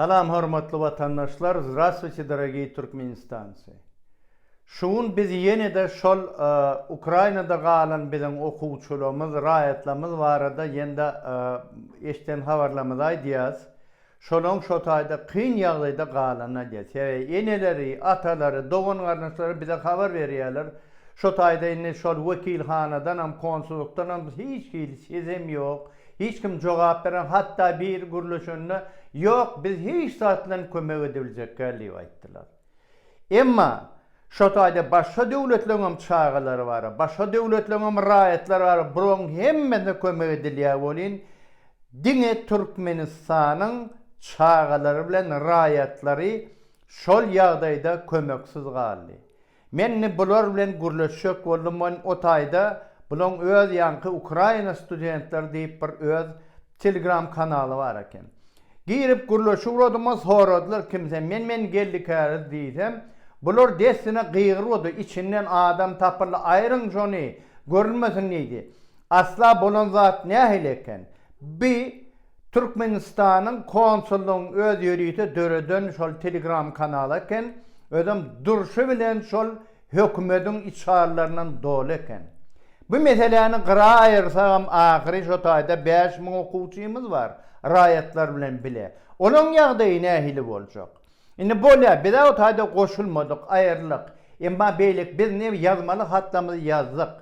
Salam hormatly vatandaşlar, здравствуйте, дорогие turkmenistanцы. Şuun biz yeni de şol Ukraynada galan bilen okuwçylarymyz, raýatlarymyz barada ýende eşden habarlamyz aýdýas. Şolong şo taýda kyn ýagdaýda galana diýär. Eneleri, atalary, dogan garnaşlary bize habar berýärler. Şo taýda indi şol wekilhanadan hem konsullukdan hem hiç kim sezem ýok. Hiç kim jogap beren, hatta bir gürleşende yok biz hiç saatlen kömek edebilecek diýip aýtdylar. Emma şo taýda başga döwletleriň çağalary bar, başga döwletleriň raýatlary bar, buroň hemmede kömek edilýär bolýan. Diňe Türkmenistanyň çağalary bilen raýatlary şol ýagdaýda kömeksiz galdy. Men bular bilen gürleşek boldum o taýda. Bulun öz yankı Ukrayna studentler diýip bir öz Telegram kanaly bar eken. Girip gürleşip uradymaz horadlar kimse men geldikär diýsem, bular desine gyýgyrdy, içinden adam tapyly aýryň jony görünmesin diýdi. Asla bolan zat nähil eken. Bir Türkmenistanyň konsullugyň öz ýörüýte döredön şol Telegram kanaly eken, ödüm durşy bilen şol hökümetiň içarlaryndan dolu eken. Bu meseleni qıra ayırsam ahiri şo taýda 5000 okuwçymyz var, raýatlar bilen bile. Onun ýagdaýy nähili boljak. Indi bolýar, biz o taýda goşulmadyk, aýyrlyk. Emma beýlik biz ne ýazmaly hatlamyzy ýazdyk.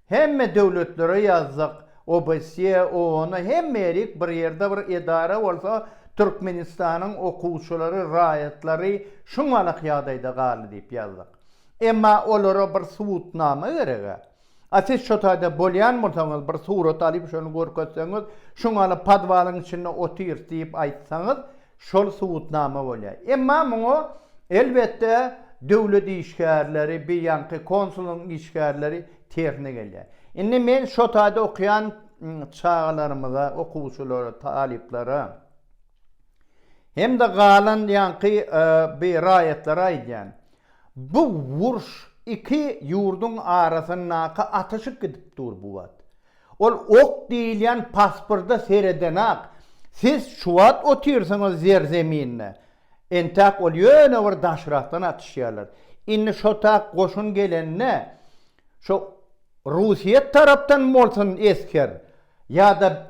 Hemme döwletlere ýazdyk. OBSE, OON, hemmelik bir ýerde bir edara bolsa Türkmenistanyň okuwçylary, raýatlary şuňalyk ýagdaýda galy diýip ýazdyk. Emma olara bir subutnama gerek. Siz şo taýda bolýan bolsaňyz, bir surat alyp şonu görkezseňiz, şuňaly padwalyň içinde otyr diýip aýtsaňyz, şol subutnama bolýar. Emma muňa elbetde döwlet işgärleri, bir ýanky konsullyň işgärleri terine gelýär. Indi men şo taýda okuyan çağalarymyza, okuwçylara, taliplara hem de galan ýanky bir raýatlara aýdýan. Bu wurş iki yurdun arasına atışık gidip dur bu vat. Ol ok diýilýän pasporda seredenak. Siz şuat otursanız yer zeminine. Entak ol ýöne bir daşraktan atışýarlar. Indi şo tak goşun gelenne şo Rusiýa tarapdan bolsun esker ya da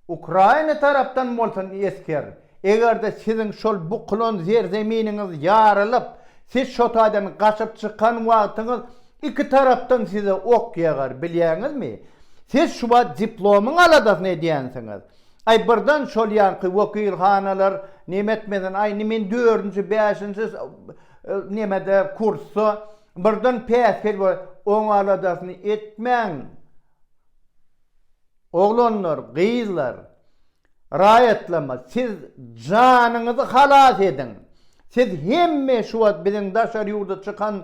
Ukrayna tarapdan bolsun esker. Egerde sizin şol buklon yer zeminiňiz ýaralyp siz şo taýdan gaçyp çykan wagtyňyz iki tarapdan size ok ýagar, bilýäňizmi? Siz şu wagt diplomyň aladasyny edýänsiňiz. Ay birden şol ýanky wekilhanalar nimetmeden ay nimen 4-nji 5-nji nimede kursy birden päskel bol oň aladasyny etmäň. Oglanlar, gyzlar, raýatlama, siz janyňyzy halas edin. Siz hemme şu wagt bilen daşar ýurda çykan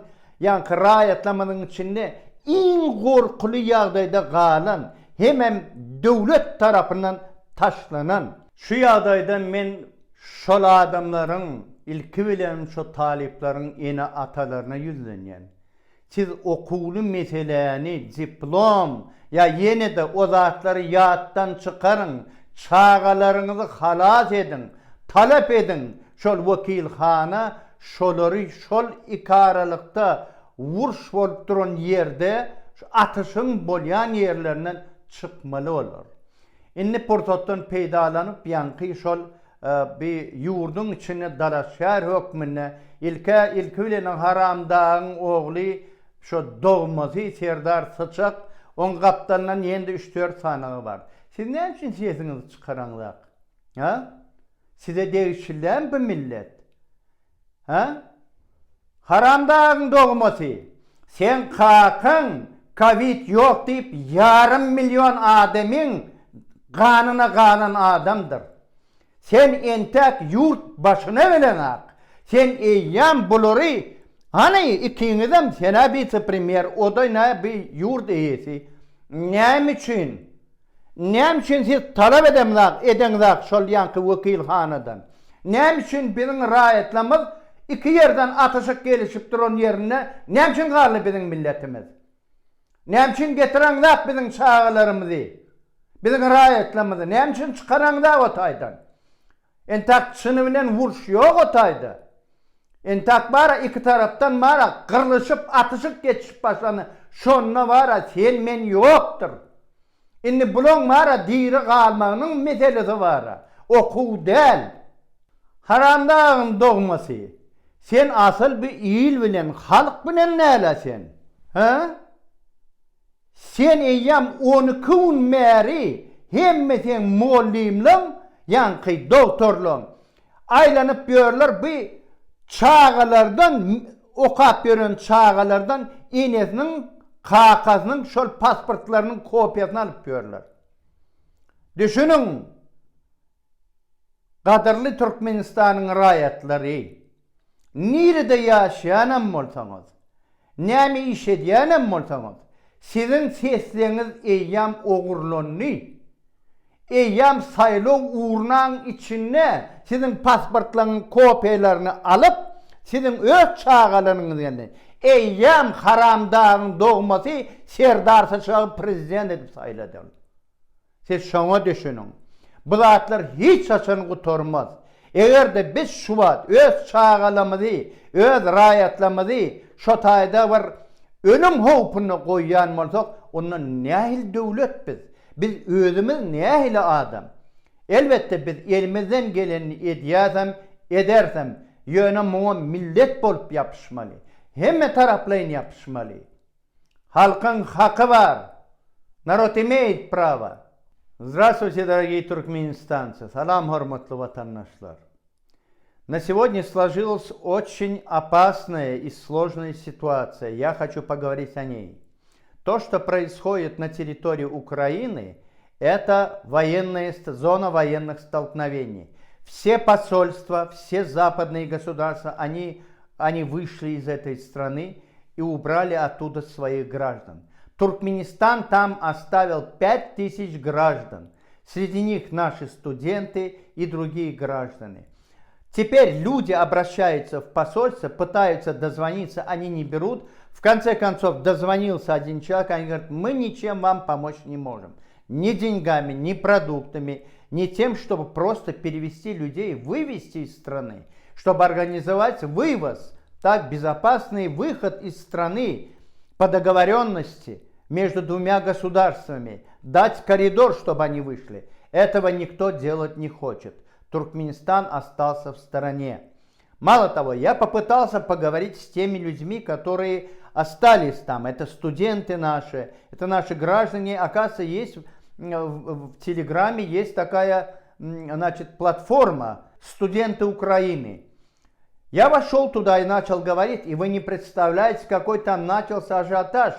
ýanky raýatlamanyň içinde iň gorkuly ýagdaýda galan, hemem döwlet tarapyndan taşlanan. Şu ýagdaýda men şol adamlaryň ilki bilen şo taliplaryň ene atalaryna ýüzlenýän. Siz okuwly meseleni, diplom ya ýene de o zatlary ýatdan çykaryň, çağalaryňyzy halas edin, talap edin. Şol wekilhana şolary şol ikaralykda wurş bolup duran ýerde atyşyň bolýan ýerlerinden çykmaly bolar. Indi portatdan peýdalanyp ýanky şol bir ýurdun içine dalaşýar hökmüne ilki bilen haramdaň ogly şo dogmazy Serdar Sıçak on gapdandan ýende 3-4 sanagy bar. Siz näme üçin sesiňizi çykaraňlar? Ha? Size değişilen bu millet. Ha? Haramdağın dogması. Sen kakın Covid yok deyip yarım milyon adamın kanına kanan adamdır. Sen entek yurt başına bilen ak. Sen eyyam buluri. Hani ikinizem sena vice-premier o da ne bir yurt eyesi. Ne için? Näme üçin siz talap edenler şol ýanky wekilhanadan? Näme üçin biziň raýatlarymyz iki ýerden atışyk gelişip duran ýerine näme üçin galy biziň milletimiz? Näme üçin getireňler biziň çağalarymyzy? Biziň raýatlarymyzy näme üçin çykaraňlar o taýdan? Entak çını bilen vuruş yok otaydı. Entak bara iki taraftan bara kırılışıp atışıp geçip başlanı. Şonuna bara sen men yoktur. Indi bulon bara diri kalmanın meselesi bara. Oku del. Haramdağın doğması. Sen asıl bir iyil bilen, halk bilen neyle sen? Ha? Sen eyyam 12 un meri, hem sen mollimlin, yankı doktorlun. Aylanıp diyorlar bir çağalardan, okap gören çağalardan inesinin, kakasının, şol pasportlarının kopyasını alıp diyorlar. Düşünün, Kadarlı Türkmenistan'ın rayetleri, nerede yaşayanım olsanız, ne mi iş ediyanım olsanız, sizin sesleriniz eyyam oğurlanını, eyyam sayılı uğrunağın içine sizin pasportların kopyalarını alıp, sizin öz çağalarınız yani, eyyam haramdağın doğması Serdar Saçağı prezident edip sayıladı. Siz şuna düşünün. Bu zatlar hiç saçını kurtarmaz. Eğer de biz şubat öz çağalamızı, öz rayatlamızı şu tayda var ölüm hopunu koyyan olsak, ondan nehil devlet biz. Biz özümüz nehil adam. Elbette biz elimizden geleni edersem, yöne muğa millet bolup yapışmalı. Hem taraflayın yapışmalı. Halkın hakkı var. Народ имеет право. Здравствуйте, дорогие туркменистанцы! Салам, хорматлы ватаннашлар! На сегодня сложилась очень опасная и сложная ситуация. Я хочу поговорить о ней. То, что происходит на территории Украины, это зона военных столкновений. Все посольства, все западные государства, они вышли из этой страны и убрали оттуда своих граждан. Туркменистан там оставил 5000 граждан. Среди них наши студенты и другие граждане. Теперь люди обращаются в посольство, пытаются дозвониться, они не берут. В конце концов дозвонился один человек, они говорят, мы ничем вам помочь не можем. Ни деньгами, ни продуктами, ни тем, чтобы просто перевести людей, вывести из страны. Чтобы организовать вывоз, так безопасный выход из страны по договоренности между двумя государствами, дать коридор, чтобы они вышли. Этого никто делать не хочет. Туркменистан остался в стороне. Мало того, я попытался поговорить с теми людьми, которые остались там. Это студенты наши, это наши граждане. Оказывается, есть в Телеграме есть такая, платформа «Студенты Украины». Я вошел туда и начал говорить, и вы не представляете, какой там начался ажиотаж.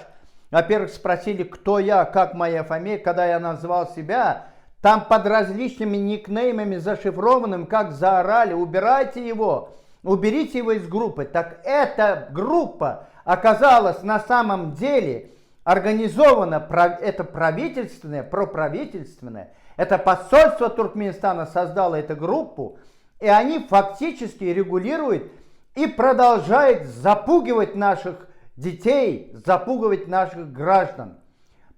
Во-первых, спросили, кто я, как моя фамилия, когда я назвал себя. Там под различными никнеймами зашифрованным, как заорали, убирайте его, уберите его из группы. Так эта группа оказалась на самом деле организована, это правительственное, проправительственное. Это посольство Туркменистана создало эту группу, и они фактически регулируют и продолжают запугивать наших детей, запугивать наших граждан.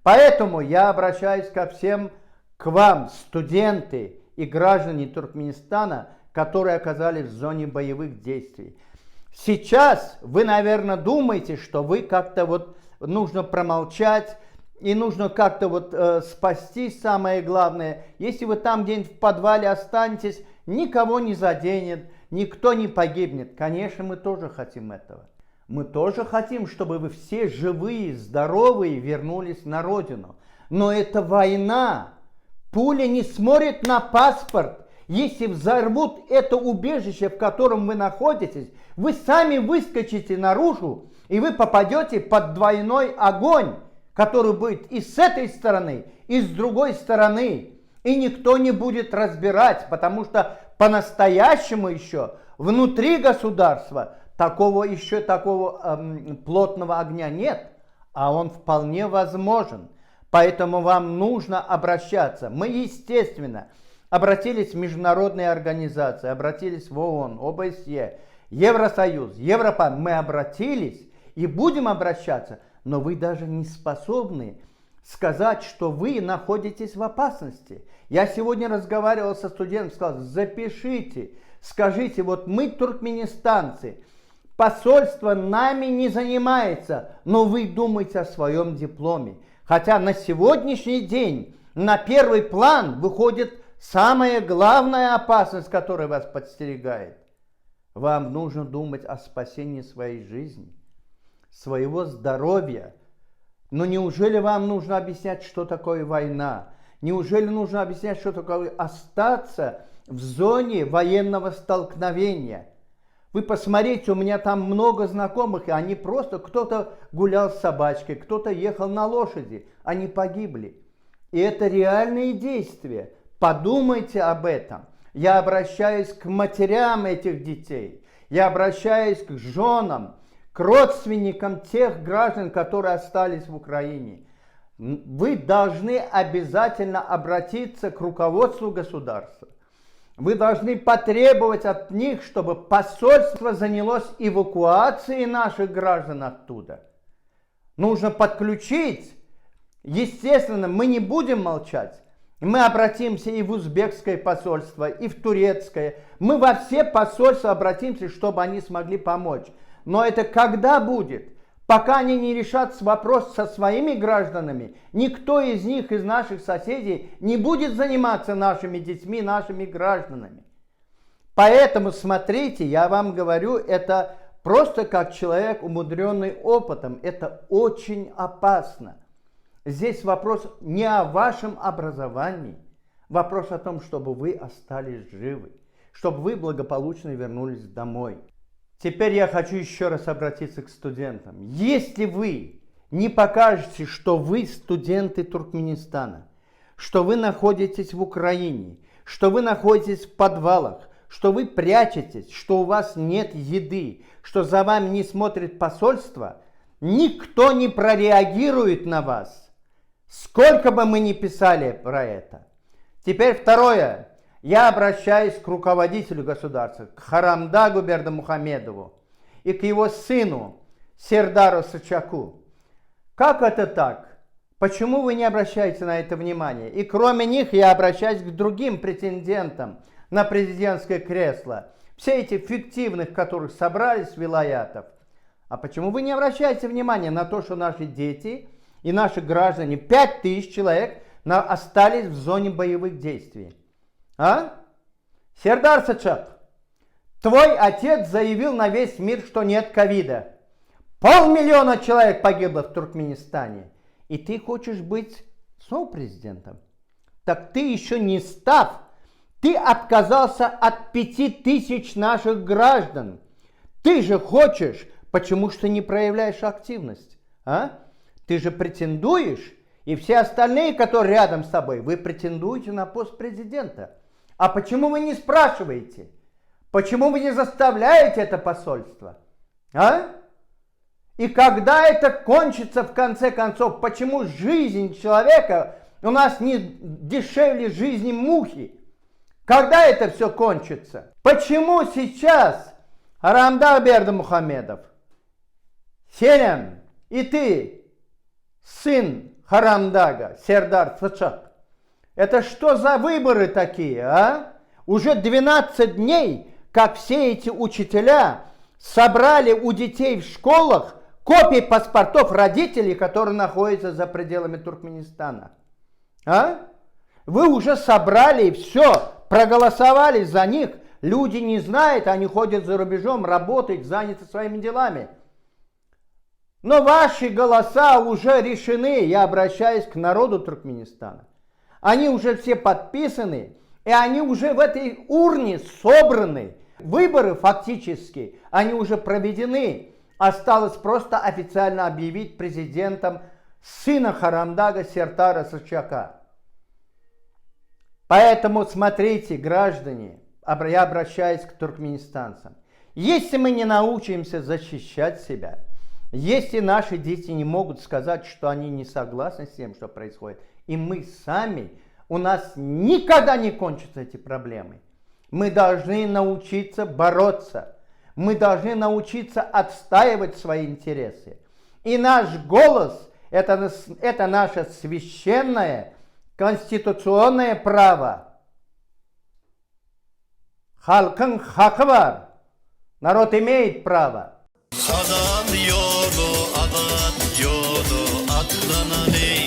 Поэтому я обращаюсь ко всем, к вам, студенты и граждане Туркменистана, которые оказались в зоне боевых действий. Сейчас вы, наверное, думаете, что вы как-то нужно промолчать и нужно как-то спасти самое главное. Если вы там где-нибудь в подвале останетесь, никого не заденет, никто не погибнет. Конечно, мы тоже хотим этого. Мы тоже хотим, чтобы вы все живые, здоровые вернулись на родину. Но это война. Пуля не смотрит на паспорт. Если взорвут это убежище, в котором вы находитесь, вы сами выскочите наружу, и вы попадете под двойной огонь, который будет и с этой стороны, и с другой стороны. И никто не будет разбирать, потому что по-настоящему еще внутри государства такого плотного огня нет, а он вполне возможен. Поэтому вам нужно обращаться. Мы, естественно, обратились в международные организации, обратились в ООН, ОБСЕ, Евросоюз, Европарламент. Мы обратились и будем обращаться, но вы даже не способны сказать, что вы находитесь в опасности. Я сегодня разговаривал со студентом, сказал, запишите, скажите, вот мы туркменистанцы, посольство нами не занимается, но вы думаете о своем дипломе. Хотя на сегодняшний день на первый план выходит самая главная опасность, которая вас подстерегает. Вам нужно думать о спасении своей жизни, своего здоровья. Но неужели вам нужно объяснять, что такое война? Неужели нужно объяснять, что такое остаться в зоне военного столкновения? Вы посмотрите, у меня там много знакомых, и они просто, кто-то гулял с собачкой, кто-то ехал на лошади, они погибли. И это реальные действия. Подумайте об этом. Я обращаюсь к матерям этих детей, я обращаюсь к женам, к родственникам тех граждан, которые остались в Украине. Вы должны обязательно обратиться к руководству государства. Вы должны потребовать от них, чтобы посольство занялось эвакуацией наших граждан оттуда. Нужно подключить. Естественно, мы не будем молчать. Мы обратимся и в узбекское посольство, и в турецкое. Мы во все посольства обратимся, чтобы они смогли помочь. Но это когда будет? Пока они не решат вопрос со своими гражданами, никто из них, из наших соседей, не будет заниматься нашими детьми, нашими гражданами. Поэтому смотрите, я вам говорю, это просто как человек, умудренный опытом. Это очень опасно. Здесь вопрос не о вашем образовании, вопрос о том, чтобы вы остались живы, чтобы вы благополучно вернулись домой. Теперь я хочу еще раз обратиться к студентам. Если вы не покажете, что вы студенты Туркменистана, что вы находитесь в Украине, что вы находитесь в подвалах, что вы прячетесь, что у вас нет еды, что за вами не смотрит посольство, никто не прореагирует на вас. Сколько бы мы ни писали про это. Теперь второе. Я обращаюсь к руководителю государства, к Харамдагу Бердымухамедову и к его сыну Сердару Сычаку. Как это так? Почему вы не обращаете на это внимание? И кроме них я обращаюсь к другим претендентам на президентское кресло. Все эти фиктивных, которых собрались вилаятов. А почему вы не обращаете внимания на то, что наши дети и наши граждане, 5000 человек, остались в зоне боевых действий? А? Сердар Сычак, твой отец заявил на весь мир, что нет ковида. 500 000 человек погибло в Туркменистане. И ты хочешь быть снова президентом? Так ты еще не став. Ты отказался от 5000 наших граждан. Ты же хочешь, почему же ты не проявляешь активность? А? Ты же претендуешь, и все остальные, которые рядом с тобой, вы претендуете на пост президента. А почему вы не спрашиваете? Почему вы не заставляете это посольство? А? И когда это кончится в конце концов? Почему жизнь человека у нас не дешевле жизни мухи? Когда это все кончится? Почему сейчас Харамдаг Бердымухамедов, Селем и ты, сын Харамдага, Сердар Сычак, это что за выборы такие, а? Уже 12 дней, как все эти учителя собрали у детей в школах копии паспортов родителей, которые находятся за пределами Туркменистана. А? Вы уже собрали все, проголосовали за них. Люди не знают, они ходят за рубежом, работают, заняты своими делами. Но ваши голоса уже решены, я обращаюсь к народу Туркменистана. Они уже все подписаны, и они уже в этой урне собраны. Выборы фактически, они уже проведены. Осталось просто официально объявить президентом сына Харамдага Сертара Сычака. Поэтому смотрите, граждане, я обращаюсь к туркменистанцам. Если мы не научимся защищать себя, если наши дети не могут сказать, что они не согласны с тем, что происходит, и мы сами, у нас никогда не кончатся эти проблемы. Мы должны научиться бороться. Мы должны научиться отстаивать свои интересы. И наш голос – Это наше священное конституционное право. Halkın hakkı var. Народ имеет право. Adan yolu, adan yolu, aklına ne